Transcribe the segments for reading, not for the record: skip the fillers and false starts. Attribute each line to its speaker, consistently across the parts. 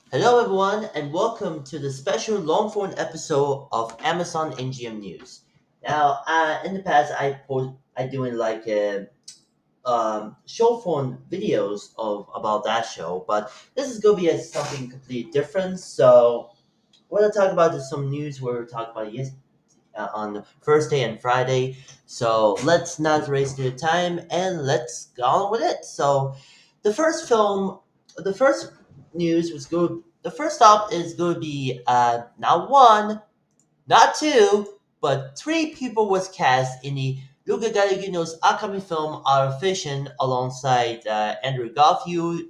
Speaker 1: Hello, everyone, and welcome to the special long form episode of Amazon MGM News. Now, in the past, I doing like short form videos of about that show, but this is gonna be something completely different. So, we're gonna talk about some news we were talking about on Thursday and Friday. So let's not waste your time and let's go on with it. So the first film, the first news was good. The first stop is going to be not one, not two, but three people was cast in the Luca Guadagnino's upcoming film Our Vision alongside Andrew Garfield,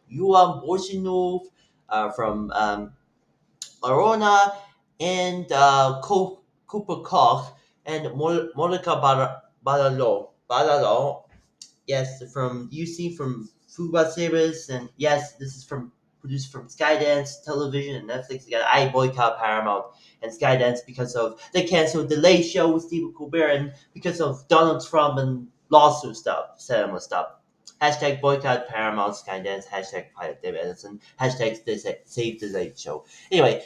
Speaker 1: Yuan Borsinov from Arona, and Cooper Koch, and Monica Balalo. Yes, from UC from Fuba Sabres, and yes, this is from produced from Skydance Television and Netflix. Again, I boycott Paramount and Skydance because of they canceled the Late Show with Stephen Colbert and because of Donald Trump and lawsuit stuff, cinema stuff. Hashtag boycott Paramount, Skydance, hashtag Pilot David Edison, hashtag save the Late Show. Anyway,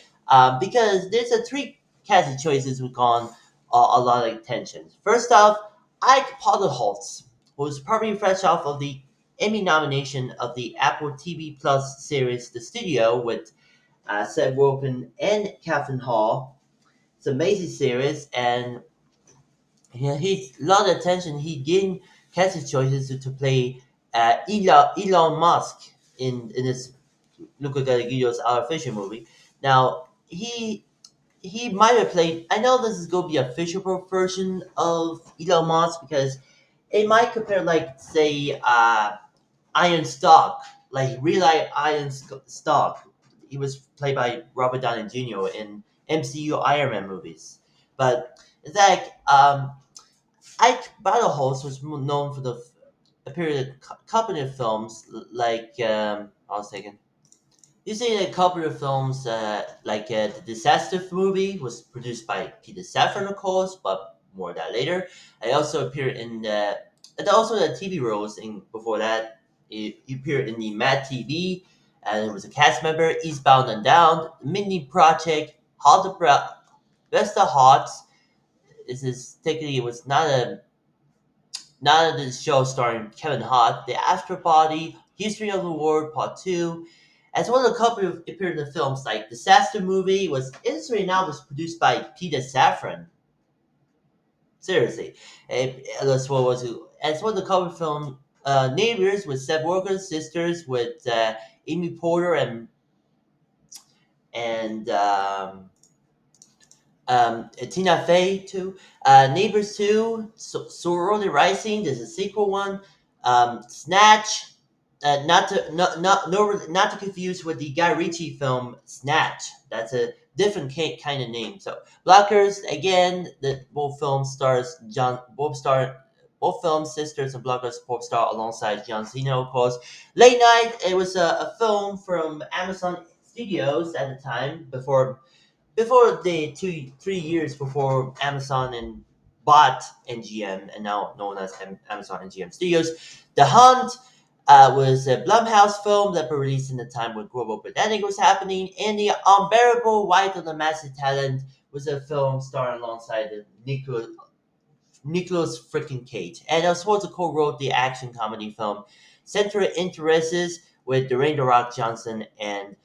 Speaker 1: because there's a three casting choices we've gone a lot of attention. First off, Ike Potterholtz, who's probably fresh off of the Emmy nomination of the Apple TV Plus series The Studio with Seth Rogen and Catherine Hall. It's an amazing series, and he's a lot of attention. He gained casting choices to play Elon Musk in this Luca Guadagnino's Our Fisher movie. Now he might have played. I know this is going to be a fictional version of Elon Musk because it might compare like say Iron Stock, like real life Stock. He was played by Robert Downey Jr. in MCU Iron Man movies, but it's like Ike Battlehouse was known for the a period of couple of films like I was thinking. You see a couple of films like the Disaster movie was produced by Peter Safran, of course, but more of that later. I also appeared in and also the TV roles in before that. He appeared in the Mad TV and was a cast member. Eastbound and Down, Mini Project, Hot the Best of Hots. This is technically it was not the show starring Kevin Hart, The After Body, History of the World Part 2, as well as a couple of appeared in the films like Disaster Movie was Industry Now was produced by Peter Safran. Seriously. That's what was as well the cover film Neighbors with Seth Rogen, Sisters with Amy Porter and Tina Fey too. Neighbors 2, Sorority Rising. There's a sequel one. Snatch. Not to confuse with the Guy Ritchie film Snatch. That's a different kind of name. So Blockers again. The both films stars John. Both films, Sisters and Blockers, both star alongside John Cena, of course. Late Night. It was a film from Amazon Studios at the time before the 2 3 years before Amazon and bought MGM and now known as Amazon MGM Studios. The Hunt was a Blumhouse film that was released in the time when global pandemic was happening, and The Unbearable Weight of the Massive Talent was a film starring alongside Nicholas freaking Cage. And also co-wrote the action comedy film Central Interests with Dwayne The Rock Johnson and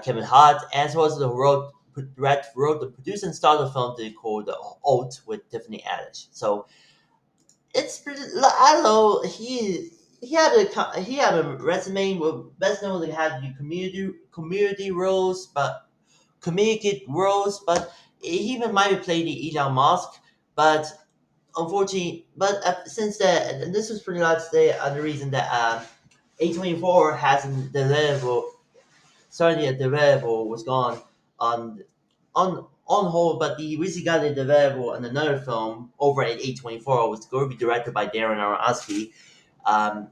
Speaker 1: Kevin Hart, as well as wrote the producer and starred the film they called The Oath with Tiffany Haddish. So it's pretty. I don't know. He had a resume with best known that had the community roles, but comedic roles, but he even might have played the Elon Musk, but unfortunately, but since that, and this was pretty much the reason that A24 hasn't deliverable, certainly a deliverable was gone on on hold, but the recently got a deliverable on another film over at A24 was going to be directed by Darren Aronofsky.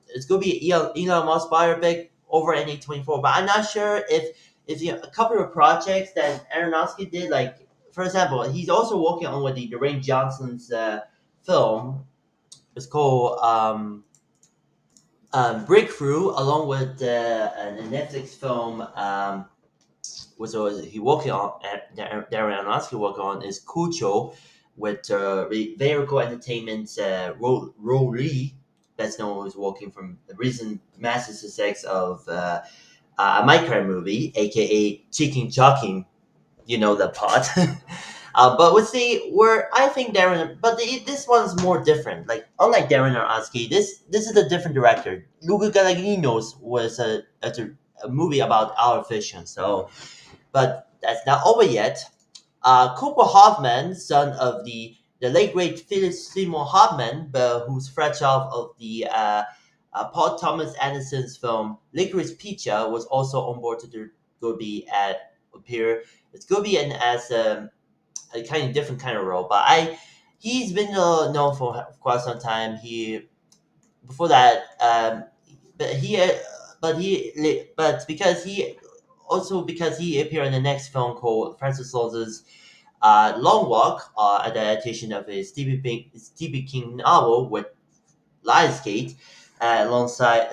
Speaker 1: It's going to be Elon Musk biopic over at A24, but I'm not sure if a couple of projects that Aronofsky did, like for example, he's also working on with the Dwayne Johnson's film. It's called Breakthrough, along with a Netflix film, was he working on, Darren Aronofsky working on is Cujo, with Verico Entertainment's Lee, best known as working from the recent massive success of a Minecraft movie, aka Chicken Jockey. You know the part. But we see where I think Darren, but this one's more different. Like unlike Darren Aronofsky, this is a different director. Luca Guadagnino's was a movie about our vision. So, but that's not over yet. Cooper Hoffman, son of the late great Philip Seymour Hoffman, who's fresh off of the Paul Thomas Anderson's film Licorice Pizza, was also on board to go be at appear. It's going to be an as a kind of different kind of role, but he's been known for quite some time. He before that, but he but because he also because he appeared in the next film called Francis Lawson's Long Walk, adaptation of a Stephen King novel with Lionsgate,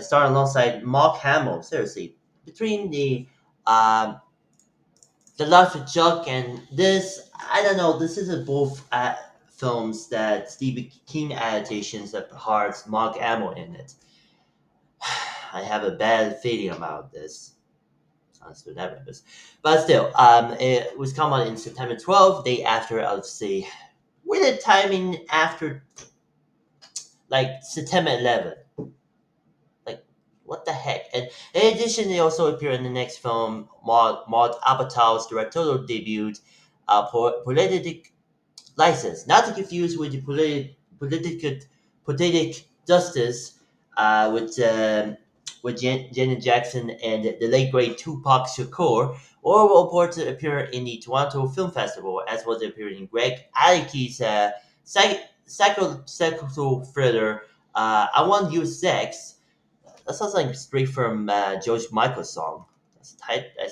Speaker 1: starring alongside Mark Hamill. Seriously, between the Love of Chuck and this, I don't know. This isn't both films that Stephen King adaptations that has Mark Hamill in it. I have a bad feeling about this. Sounds too nervous, but still, it was come out in September 12th, day after, I'll say, with a timing after like September 11th. Like, what the heck? And in addition, they also appear in the next film, Maud Apatow's directorial debut, Politic License. Not to confuse with the politic justice with Janet Jackson and the late great Tupac Shakur, or will report to appear in the Toronto Film Festival, as was appearing in Greg Aliki's psychological thriller, I Want You Sex. That sounds like straight from George Michael's song. That's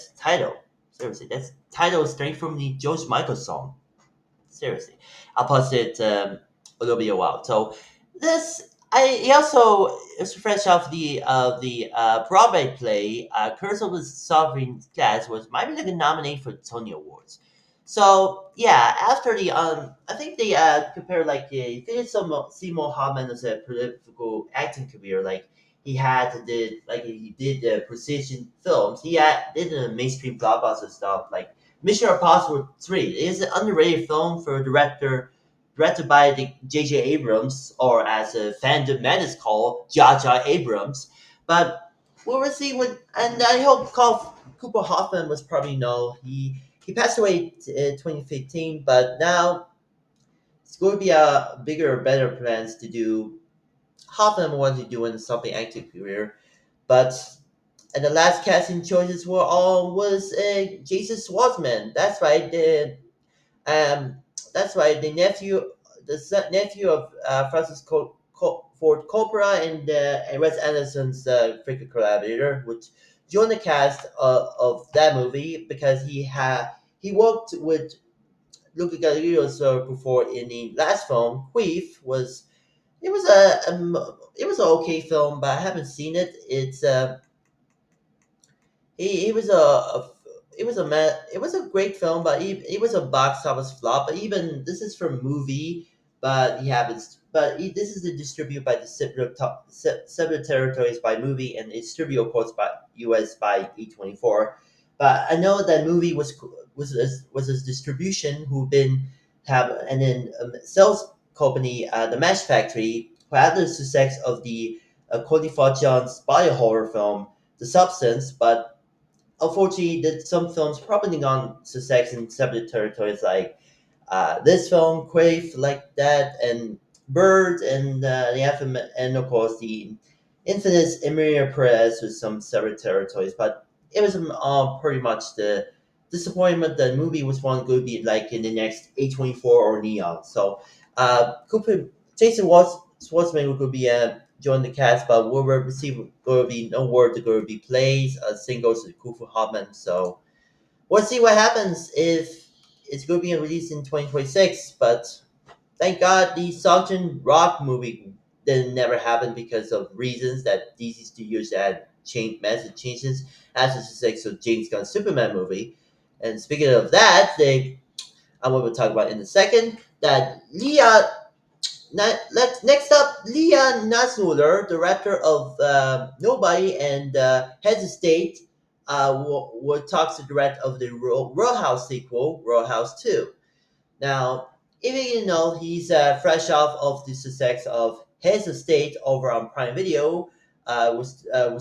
Speaker 1: the title. Seriously, that's title straight from the George Michael song. Seriously, I'll post it a little bit a while. So this, he also is fresh off the Broadway play Curse of the Sovereign Glass was might be like a nominee for Tony Awards. So yeah, after the I think they compare like Philip Seymour Hoffman as a political acting career. Like he did precision films. He did the mainstream blockbuster stuff like Mission Impossible 3 is an underrated film for a directed by the J.J. Abrams, or as a fandom man is called, Jar Jar Abrams. But we'll see what, and I hope Cooper Hoffman was probably no. He passed away in 2015, but now it's going to be a bigger, better plans to do. Hoffman wanted to do in something active career, but and the last casting choices were all was Jason Schwartzman. Um, that's right, nephew of Francis Ford Coppola and Wes Anderson's freaking collaborator, which joined the cast of that movie because he worked with Luca Guadagnino's before in the last film. Queef was it was an okay film, but I haven't seen it. He was it was a great film, but it was a box office flop. But even this is from movie, but he happens. This is distributed by the separate territories by movie, and it's distributed of course by U.S. by E24. But I know that movie was his distribution who been have and then sales company the Match Factory who had the success of the Cody John's body horror film The Substance, but unfortunately, that some films probably gone to sex in separate territories, like this film, Crave, like that, and Bird, and and of course the infamous Emilia Perez with some separate territories. But it was pretty much the disappointment that the movie was one going to be like in the next A24 or Neon. So, Cooper, Jason Schwartzman could be join the cast, but we'll receive going to be no word to going to be plays singles to Cooper Hoffman. So we'll see what happens if it's going to be released in 2026. But thank God the Sergeant Rock movie didn't never happen because of reasons that DC Studios had massive changes as a success of James Gunn's Superman movie. And speaking of that, I will talk about in a second that next up, Leah Nasmuller, director of Nobody and Heads of State, will talk to direct of the Row House sequel, Row House 2. Now, if you didn't know, he's fresh off of the success of Heads of State over on Prime Video, which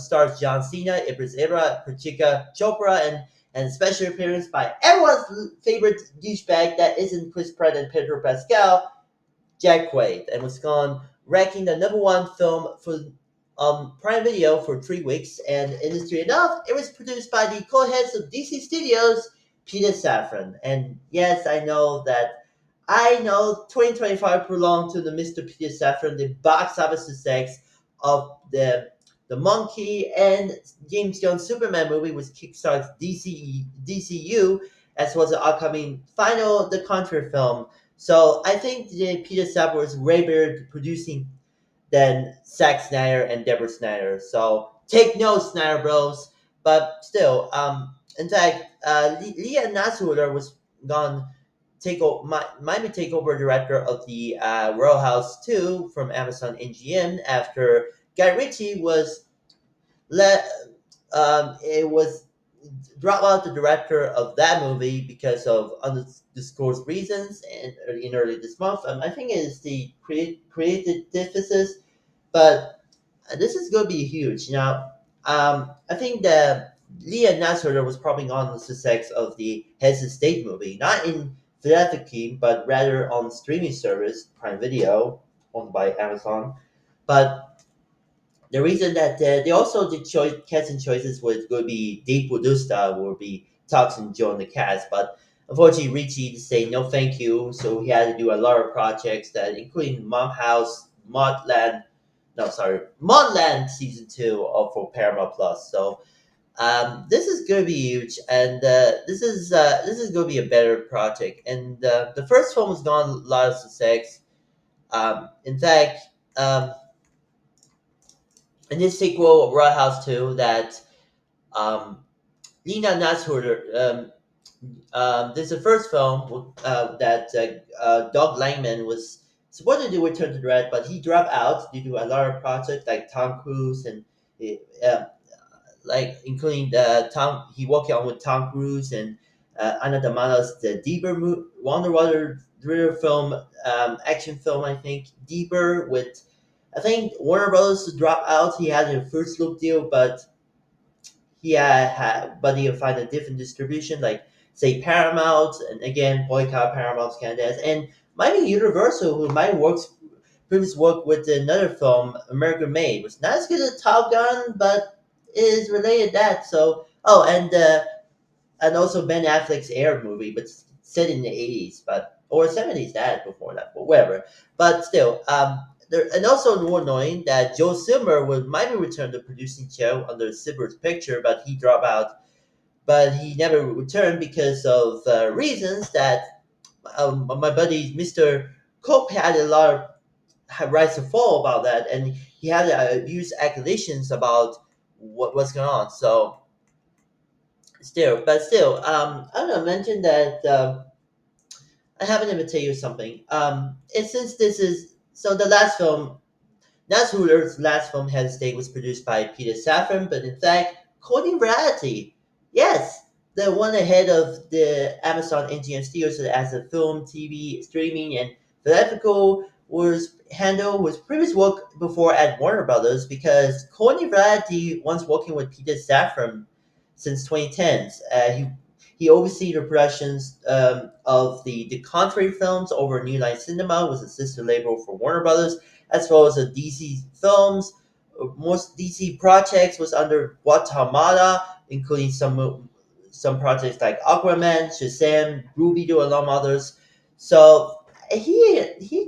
Speaker 1: stars John Cena, Idris Elba, Priyanka Chopra, and special appearance by everyone's favorite douchebag that isn't Chris Pratt and Pedro Pascal, Jack Quaid, and was gone ranking the number one film for Prime Video for 3 weeks. And industry enough, it was produced by the co-heads of DC Studios, Peter Safran. And yes, I know 2025 belonged to the Mr. Peter Safran, the box office success of the Monkey and James Gunn's Superman movie, which kickstarts DCU, as well as the upcoming final The Country film. So I think Peter Safran was way better producing than Zack Snyder and Deborah Snyder. So take notes, Snyder Bros. But still, in fact, Leah Nasruller was gone might be take over director of the Royal House 2 from Amazon MGM after Guy Ritchie was let it was drop out the director of that movie because of undisclosed reasons and in early this month. I think it is the creative deficits, but this is going to be huge. Now, I think that Leah Nasser was probably on the success of the Heads of State movie, not in theatrically, but rather on streaming service, Prime Video, owned by Amazon. But the reason that they also did casting choices was going to be Dave Bautista will be talks and join the cast, but unfortunately Richie say no thank you, so he had to do a lot of projects that including Mom House, Modland season 2 of for Paramount Plus. So this is going to be huge, and this is going to be a better project. And the first film has gone a lot of success. In fact. In this sequel, Raw House 2, that um, Lina Nasruller, this is the first film that Doug Langman was supposed to do Return to Dread, but he dropped out due to a lot of projects like Tom Cruise and uh, like including he worked on with Tom Cruise and Anna de Manos, the Deeper Wonder Water film, action film, I think Deeper with. I think Warner Brothers dropped out. He had a first look deal, but but he'll find a different distribution, like say Paramount, and again boycott Paramount Canada, and might be Universal, who might previous work with another film, American Made, was not as good as Top Gun, but is related that. So and also Ben Affleck's Air movie, but set in the 80s, but or 70s that before that, but whatever. But still, and also more annoying that Joe Silver would might be returned to producing show under Silver's picture, but he dropped out. But he never returned because of reasons that my buddy Mr. Cope had a lot of had rise to fall about that, and he had used accusations about what's going on. So still, I don't know. Mention that I haven't even tell you something. And since this is so, the last film, Nazruler's last film, Head State, was produced by Peter Safran, but in fact, Coding Reality, yes, the one ahead of the Amazon NGM Studios as a film, TV, streaming, and theatrical was previous work before at Warner Brothers because Coding Reality once working with Peter Safran since 2010s. He oversees the productions of the Contrary films over New Line Cinema, was a sister label for Warner Brothers, as well as the DC films. Most DC projects was under Guatemala, including some projects like Aquaman, Shazam, Ruby, Do, and others. So he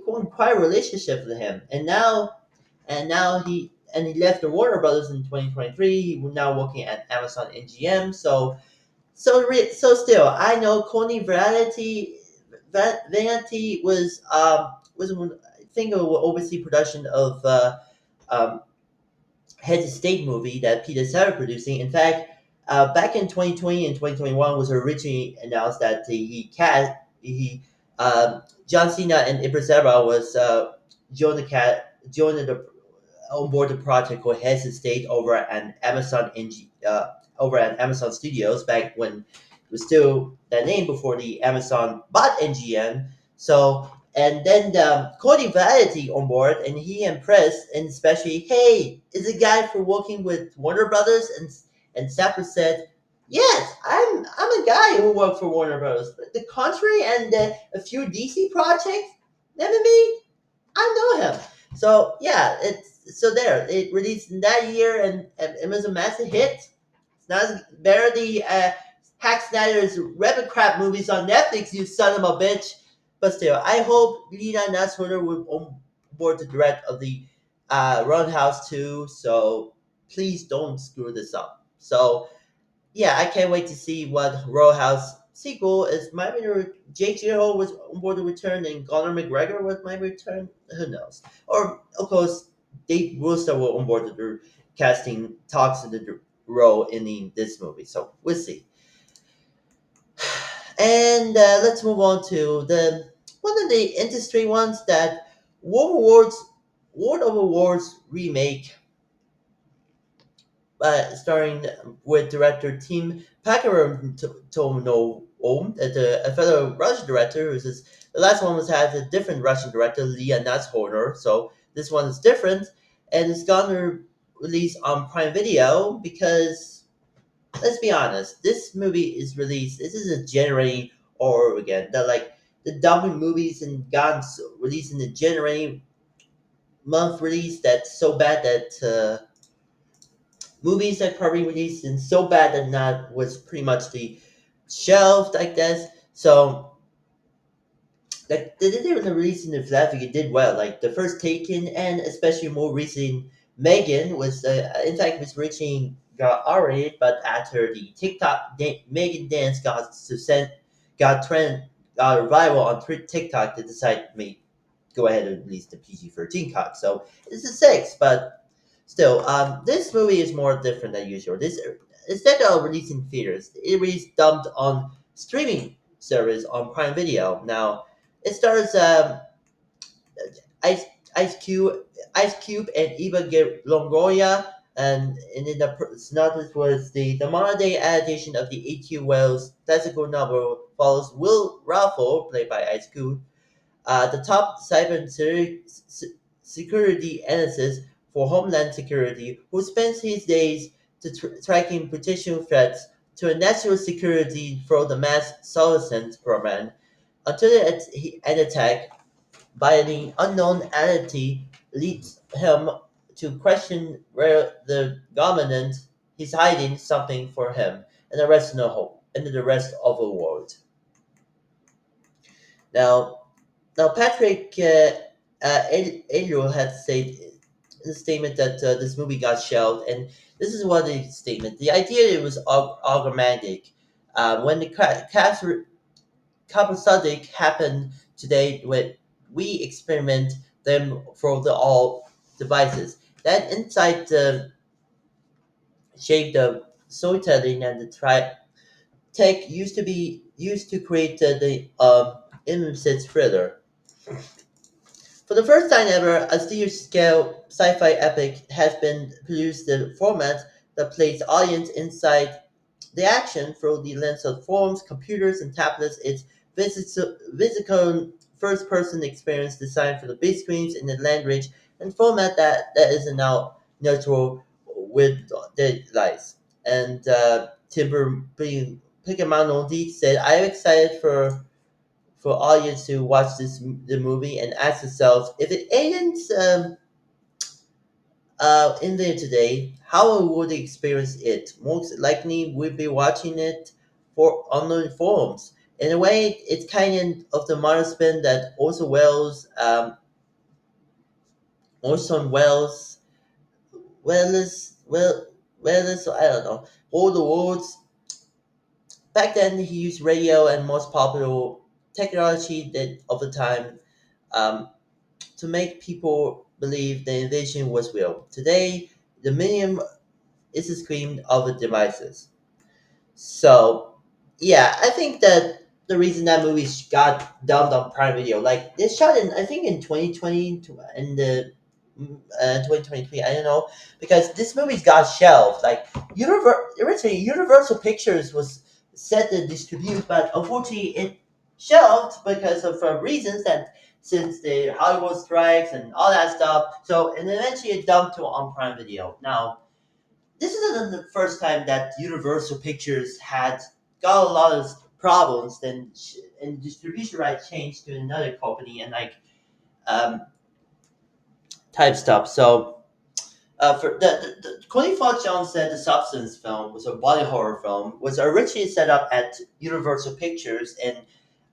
Speaker 1: got quite a relationship with him, and he left the Warner Brothers in 2023. He was now working at Amazon NGM. So still, I know Coney Vanity was think of overseas production of um, Heads of State movie that Peter Cetera producing. In fact, back in 2020 and 2021 was originally announced that John Cena and Idris Elba was joining the on board the project called Heads of State over at Amazon Studios back when it was still that name before the Amazon bought MGM. So and then Cody Valenti on board, and he impressed, and especially, hey, is a guy for working with Warner Brothers, and Sapper said, yes, I'm a guy who worked for Warner Brothers. But the contrary and a few DC projects, never me. I know him. So yeah, it's so there. It released in that year, and it was a massive hit. It's not as better the Hack Snyder's Rabbit Crap movies on Netflix. You son of a bitch. But still, I hope Lina Nasruder will on board the direct of the Roundhouse 2. So please don't screw this up. So yeah, I can't wait to see what Row House sequel is. Might be Jake Gyllenhaal was on board to return, and Conor McGregor was might return. Who knows? Or of course, Dave Brewster will on board the casting talks in the role in this movie. So we'll see. And let's move on to the one of the industry ones that World of Awards remake starring with director Tim Pakaratono, a fellow Russian director. The last one was had a different Russian director, Leah Natzhorner. So this one is different, and it's gonna release on Prime Video because let's be honest, this movie is released. This is a January or again the dumping movies and guns released in the January month release that's so bad that. Movies that probably released in so bad that not was pretty much the shelved like this. So like they didn't even release in the Flat it did well. Like the first Taken and especially more recent Megan was in fact was reaching got R-rated, but after the Megan dance got trend got a revival on TikTok, they decided to go ahead and release the PG-13 cut. So it's a six, but still, this movie is more different than usual. This instead of releasing theaters, it released dumped on streaming service on Prime Video. Now, it stars Ice Ice Cube, Ice Cube, and Eva Longoria, and in the synopsis was the modern day adaptation of the H.G. Wells classical novel follows Will Raffle, played by Ice Cube, the top security analyst for Homeland Security, who spends his days tracking potential threats to national security through the mass surveillance program until an attack by an unknown entity leads him to question where the government is hiding something for him and the rest of the world. Now, Patrick Adriel had said in a statement that this movie got shelved, and this is what the statement. The idea it was automatic. When the Kaposadic happened today, when we experiment them for the all devices. That insight shaped the storytelling and the tech used to create the immersive thriller. For the first time ever, a studio-scale sci-fi epic has been produced in a format that places audience inside the action through the lens of phones, computers, and tablets. It's physical first-person experience designed for the big screens in the language and format that is now neutral with the lights. And Timber Picamano said, "I'm excited for audience to watch the movie and ask themselves if it ain't in there today, how would they experience it? Most likely, we'd be watching it for online forums. In a way, it's kind of the modern spin that Orson Welles, I don't know, all the words. Back then, he used radio and most popular technology that of the time. Um, to make people believe the invasion was real. Today, the medium is a screen of the devices. So, yeah, I think that the reason that movie got dubbed on Prime Video, like they shot in, I think in 2020 in the 2023, I don't know, because this movie's got shelved. Like originally, Universal Pictures was set to distribute, but unfortunately, it shelved because of reasons that since the Hollywood strikes and all that stuff. So, and eventually, it dumped to on Prime Video. Now, this isn't the first time that Universal Pictures had got a lot of problems. Then and distribution rights changed to another company and like um, type stuff. So for the Coney Fox Jones said the Substance film was a body horror film was originally set up at Universal Pictures and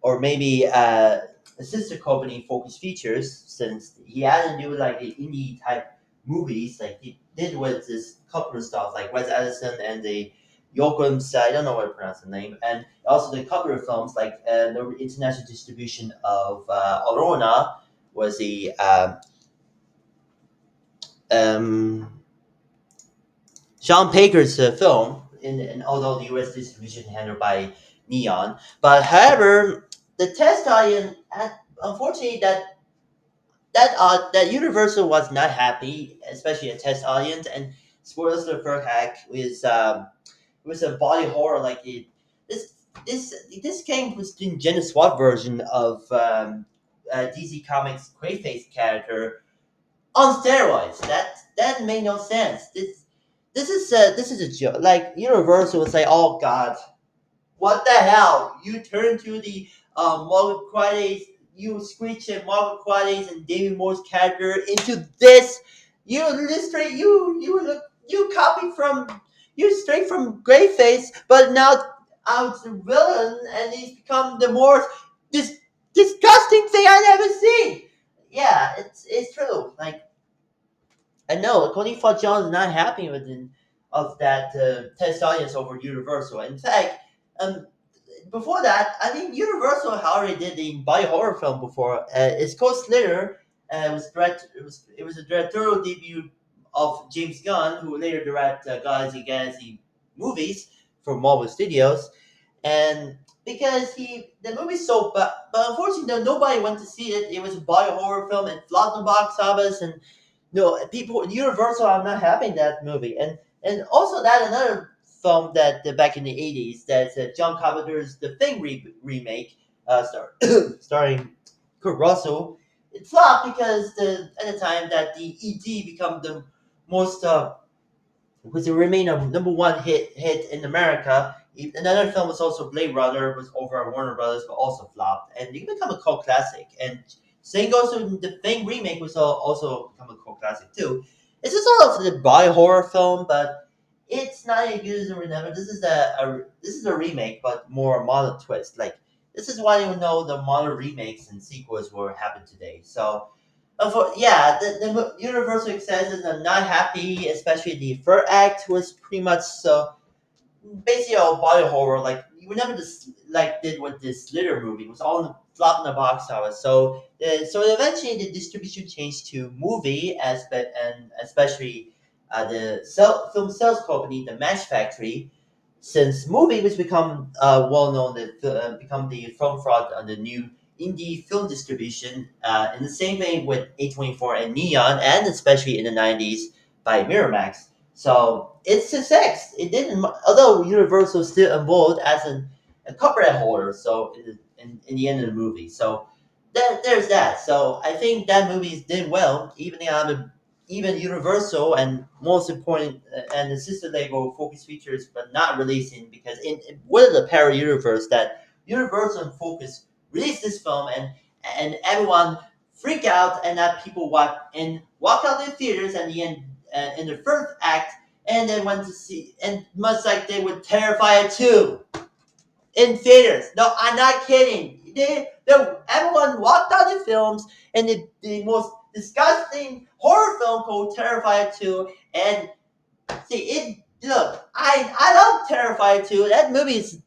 Speaker 1: or maybe a sister company Focus Features since he had to do like the indie type movies like he did with this couple stuff like Wes Anderson and the Yoakum's I don't know how to pronounce the name and also the couple of films like the international distribution of Aurora was the um, Sean Baker's film, although the U.S. distribution handled by Neon. But however, the test audience, unfortunately, that Universal was not happy, especially a test audience. And spoilers for the first hack was a body horror like it. This this game was the Gen SWAT version of DC Comics Crayface character on steroids. That made no sense. This is a joke. Like Universal would say, "Oh God, what the hell? You turn to the Morgan Quades, you Screech and Morgan Quades and David Moore's character into this. You illustrate you copy from you straight from Greyface, but now out the villain, and he's become the more dis- disgusting thing I ever seen." Yeah, it's true. Like I know Cody Fudge Jones is not happy with of that test audience over Universal. In fact, um, before that, I think Universal already did the body horror film before. It's called Slither. It was a directorial debut of James Gunn, who later directed Guardians of the Galaxy movies for Marvel Studios, and because the movie's so but unfortunately nobody went to see it. It was a body horror film and flopped in the box office and no, people Universal are not having that movie, and also that another film that back in the '80s that's John Carpenter's The Thing remake, starring Kurt Russell. It flopped because at the time that the ET become the most was to remain a number one hit in America. Another film was also Blade Runner, was over at Warner Brothers, but also flopped, and it become a cult classic. And same goes to the Thing remake, was also become a cult classic too. It's just sort of the body horror film, but it's not as good as Remember. This is a remake, but more modern twist. Like this is why you know the modern remakes and sequels will happen today. So yeah, the Universal executives are not happy, especially the third act was pretty much basically a body horror. Like you never just like did with this Litter movie. It was all in the, flop in the box office. So eventually the distribution changed to movie aspect and especially film sales company, the Match Factory. Since movie was become well known, that become the film fraud on the new indie film distribution. In the same vein with A24 and Neon, and especially in the '90s by Miramax. So it's success. It didn't, although Universal still involved as a copyright holder. So in the end of the movie, so there's that. So I think that movie did well, even Universal and most important and the sister label Focus Features, but not releasing because in what are the para universe that Universal and Focus released this film and everyone freak out and that people walk out the theaters and the end in the first act and then went to see and much like they would Terrifier 2 in theaters. No, I'm not kidding. Everyone walked out the films and the most disgusting horror film called Terrifier 2 and see it look I love Terrifier 2. That movie is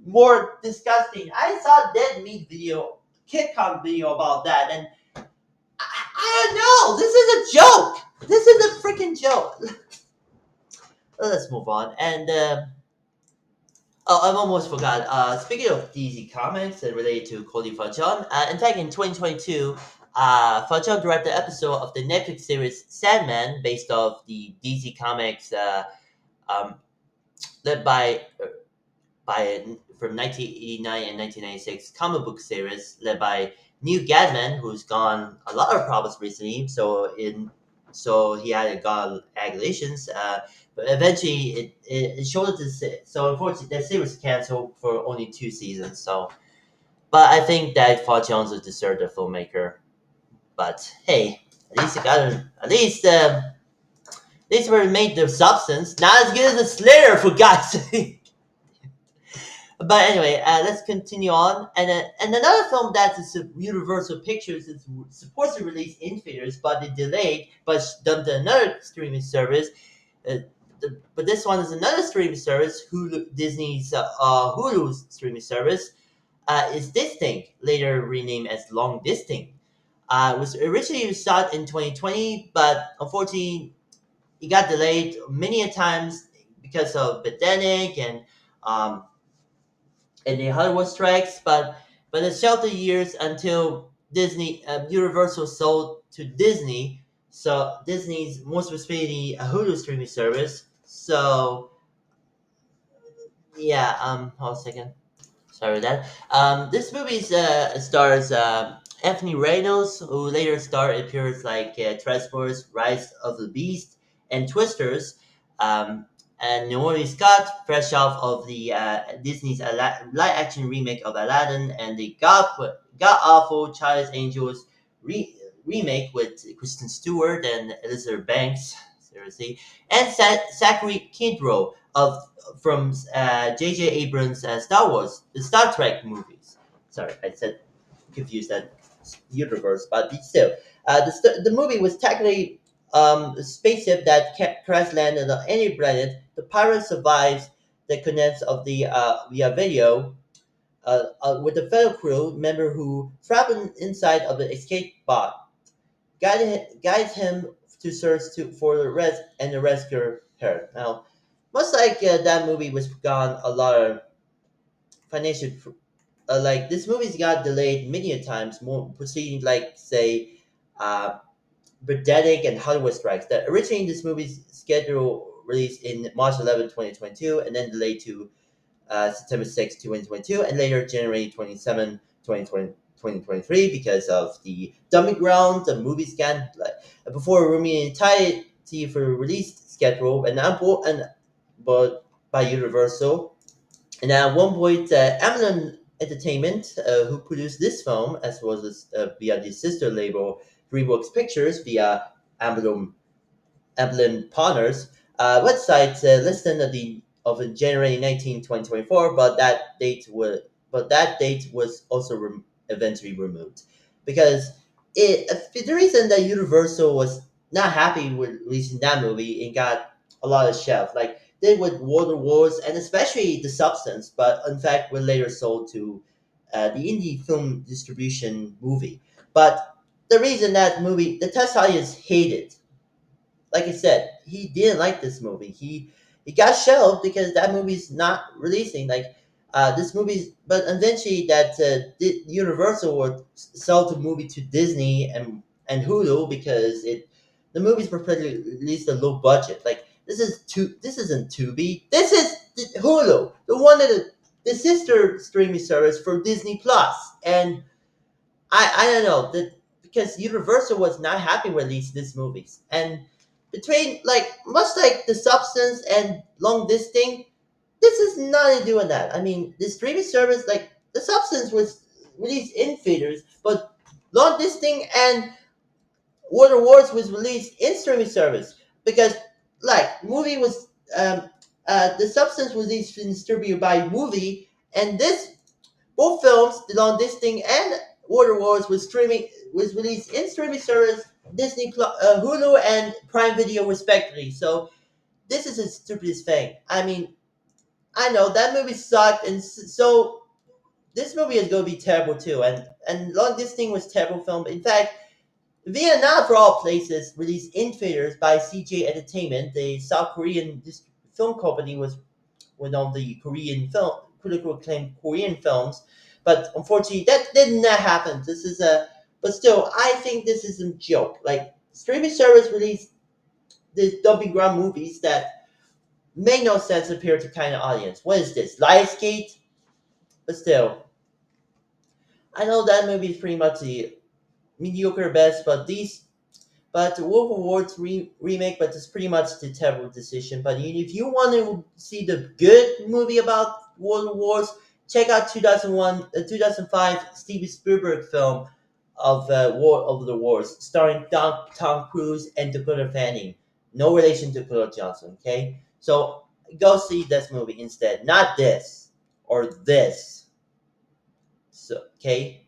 Speaker 1: more disgusting. I saw Dead Meat video, KidCon video about that and I don't know. This is a joke. This is a freaking joke. Let's move on. And oh, I almost forgot. Speaking of DC Comics and related to Cody Fajon, in fact, in 2022, Fajon directed an episode of the Netflix series Sandman, based off the DC Comics, um, led by from 1989 and 1996 comic book series led by Neil Gaiman, who's gone a lot of problems recently. So he had gone allegations. But eventually, it showed it so unfortunately, that series was canceled for only 2 seasons. So, but I think that Paul Jones deserved a filmmaker. But hey, at least it got him. At least we made the substance. Not as good as the Slayer, for God's sake. But anyway, let's continue on. And another film that is Universal Pictures is supposed to release in theaters, but it delayed, but dumped to another streaming service. Uh, but this one is another streaming service, Hulu, Disney's Hulu's streaming service, is Distinct, later renamed as Long Distinct. It was originally shot in 2020, but unfortunately, it got delayed many a times because of pandemic um, and the Hollywood strikes, but it sheltered years until Disney Universal sold to Disney. So Disney's most specifically a Hulu streaming service. So yeah, hold on a second. Sorry for that. This movie stars Anthony Reynolds, who later appears like Transformers: Rise of the Beast and Twisters, um, and Naomi Scott, fresh off of the Disney's live-action remake of Aladdin and the god awful Charlie's Angels remake with Kristen Stewart and Elizabeth Banks. Seriously, and Zachary Quinto of from J.J. Abrams' Star Wars, the Star Trek movies. Sorry, I said confused that universe, but still, the movie was technically a spaceship that crash landed on any planet. The pirate survives the contents of the via video. With the fellow crew member who traveled inside of the escape pod, guides him to search for the rest and the rescue her. Now, much like that movie was gone a lot of financial like this movie's got delayed many a times more proceeding like say uh Birdemic and Hollywood strikes that originally this movie's schedule released in March 11, 2022 and then delayed to September 6, 2022 and later January 27, 2023 because of the dumping ground the movie scan like before rooming entirety for release schedule and but by Universal. And at one point, Amazon Entertainment, who produced this film, as well as via the sister label DreamWorks Pictures via Amazon Partners, website listed of January 19, 2024, but that date was also eventually removed because the reason that Universal was not happy with releasing that movie and got a lot of shelf like did with Water Wars and especially The Substance, but in fact were later sold to the indie film distribution movie. But the reason that movie the test audience hated, like I said, he didn't like this movie. He got shelved because that movie's not releasing. Like this movie's, but eventually that Universal would sell the movie to Disney and Hulu because the movies were pretty at least a low budget. Like this isn't Tubi. This is Hulu, the one that the sister streaming service for Disney Plus, and I don't know that because Universal was not happy with these movies and between like much like The Substance and Long Distinct, this is nothing doing that. I mean, the streaming service like The Substance was released in theaters, but Long Distinct and Water Wars was released in streaming service because like movie was The Substance was distributed by movie and this both films, The Long Distinct and Water Wars, was released in streaming service Hulu and Prime Video respectively. So this is the stupidest thing. I mean, I know that movie sucked, and so this movie is going to be terrible too. And Long Distinct was a terrible film. In fact, Vietnam, for all places, released in theaters by CJ Entertainment, the South Korean film company, was one of the Korean film critical acclaimed Korean films. But unfortunately, that did not happen. This is a, but still, I think this is a joke. Like streaming service released these dumping ground movies that make no sense appear to kind of audience. What is this? Lionsgate? But still, I know that movie is pretty much the mediocre best, but the Wolf of Wars remake, but it's pretty much the terrible decision. But if you want to see the good movie about World of Wars, check out 2005 Steven Spielberg film of War of the Wars, starring Tom Cruise and Dakota Fanning. No relation to Dakota Johnson, okay? So go see this movie instead, not this or this. So okay.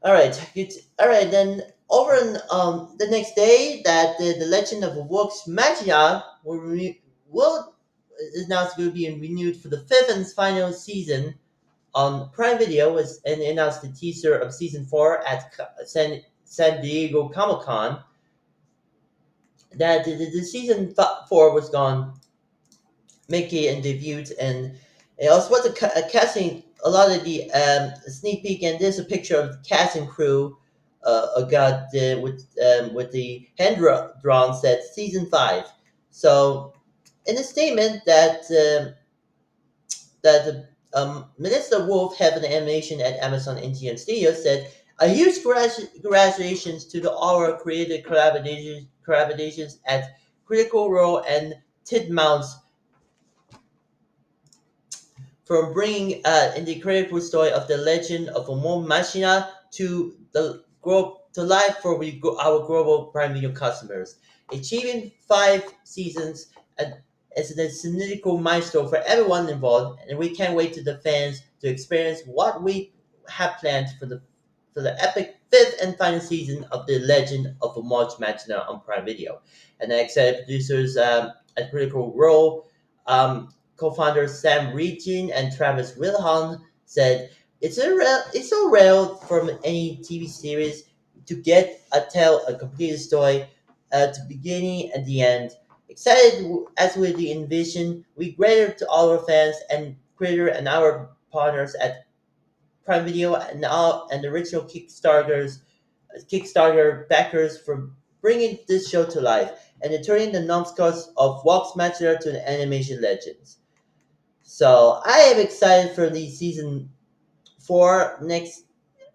Speaker 1: All right, good. All right, then over in, the next day, that the Legend of Vox Machina will is now going to be renewed for the fifth and final season on Prime Video, was and announced the teaser of season 4 at San Diego Comic Con. That the season 4 was gone Mickey and debuted, and it also was a casting. A lot of the sneak peek, and there's a picture of the cast and crew. Got with the hand drawn said season 5. So, in a statement that Minister Wolf, head of animation at Amazon MGM Studios, said, "A huge congratulations to our creative collaborations at Critical Role and Tidmounts from bringing in the incredible story of the legend of Amon Machina to life for our global Prime Video customers. Achieving 5 seasons and is a significant milestone for everyone involved, and we can't wait to the fans to experience what we have planned for the epic fifth and final season of The Legend of Amon Machina on Prime Video." And the executive producers at Critical Role, co-founder Sam Regin and Travis Wilhelm, said, it's so rare from any TV series to get tell a complete story at the beginning and the end. Excited as with the envision, we grateful to all our fans and creator and our partners at Prime Video and the original Kickstarter backers for bringing this show to life and turning the numbskulls of Vox Machina to an animation legends. So I am excited for the season 4 next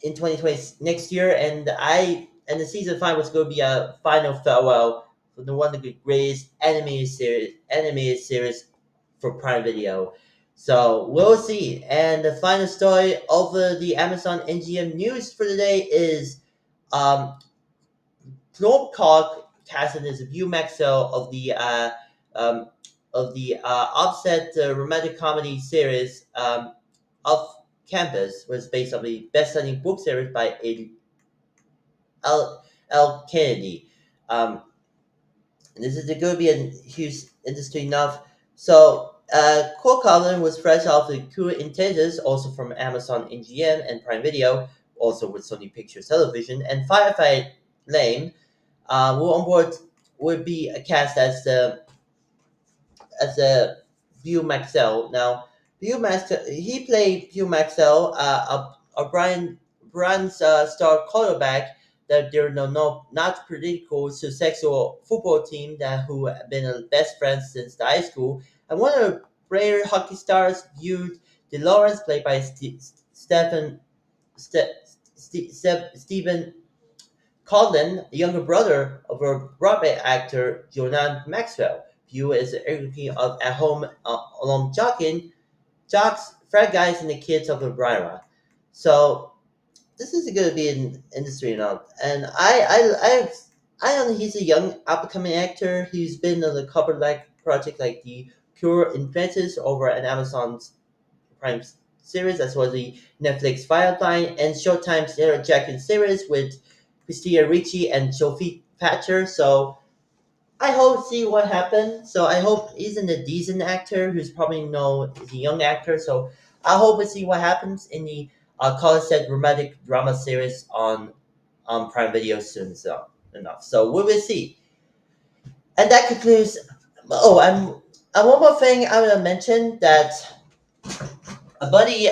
Speaker 1: in 2020 next year, and the season 5 was going to be a final farewell for the one of the greatest animated series for Prime Video. So we'll see. And the final story over the Amazon NGM news for today is um, Plumcock casted as View Maxwell um, of the offset romantic comedy series of Campus, was based on the best-selling book series by L. Kennedy. Um, this is going to be a huge industry enough. So, Core Covenant was fresh off the Cool Intentions, also from Amazon NGM and Prime Video, also with Sony Pictures Television, and Firefight Lane will on board would be cast as a Hugh Maxwell. Now, Hugh Maxwell, he played Hugh Maxwell, Brian's star quarterback that they're not political to sexual football team that who have been best friends since the high school, and one of the rare hockey stars viewed the Lawrence, played by Stephen Stephen Colin, the younger brother of a Broadway actor Jonan Maxwell. Hugh is the everything of at home along jocks, frat guys, and the kids of the Brira. So this is going to be an industry now, and I know he's a young up and coming actor. He's been on a couple like project like the Pure Inventors over at Amazon's Prime series, as well as the Netflix Firefly and Showtime's Yellow Jacket series with Christina Ricci and Sophie Patcher. So I hope see what happens. So I hope he's in a decent actor who's probably is a young actor. So I hope we see what happens in the college set romantic drama series on on Prime Video soon. So enough. So we will see. And that concludes. Oh, one more thing I want to mention that a buddy,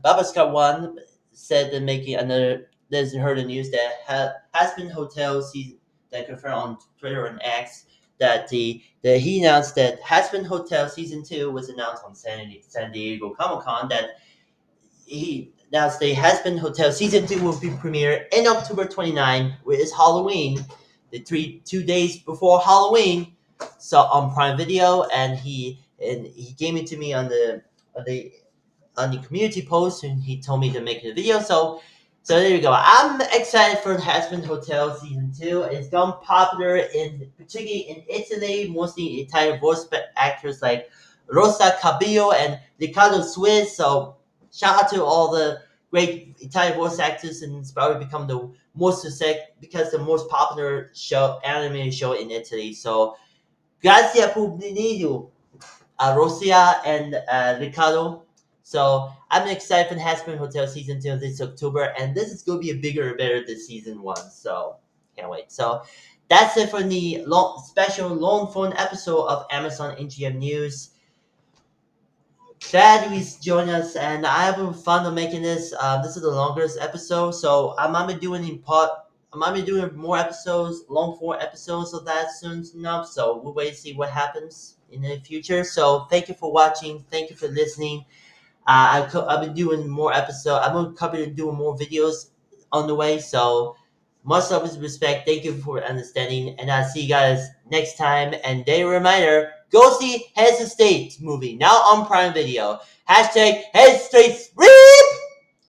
Speaker 1: Baba Scott One, said that making another. There's heard the news that Hazbin Hotel season that confirmed on Twitter and X that he announced that Hazbin Hotel season 2 was announced on San Diego Comic Con. That he announced the Hazbin Hotel season 2 will be premiered in October 29, which is Halloween, the 2 days before Halloween. So on Prime Video, and he gave it to me on the on the community post, and he told me to make the video. So there you go. I'm excited for Hazbin Hotel season 2. It's gone popular particularly in Italy, mostly Italian voice actors like Rosa Cabillo and Riccardo Swiss. So shout out to all the great Italian voice actors, and it's probably become the most because the most popular animated show in Italy. So grazie a Publinido, Rosia and Ricardo. So I'm excited for the Hazbin Hotel season 2 this October, and this is going to be a bigger and better than season 1. So can't wait. So that's it for the special long phone episode of Amazon MGM News. Glad you joined us, and I have fun of making this. This is the longest episode, so I might be doing in part. I might be doing more episodes, long form episodes of that soon enough. So we'll wait to see what happens in the future. So thank you for watching. Thank you for listening. I've been doing more episodes. I'm gonna cover doing more videos on the way. So much love and respect. Thank you for understanding, and I'll see you guys next time. And day reminder: go see Heads of State movie now on Prime Video. Hashtag Heads of State RIP.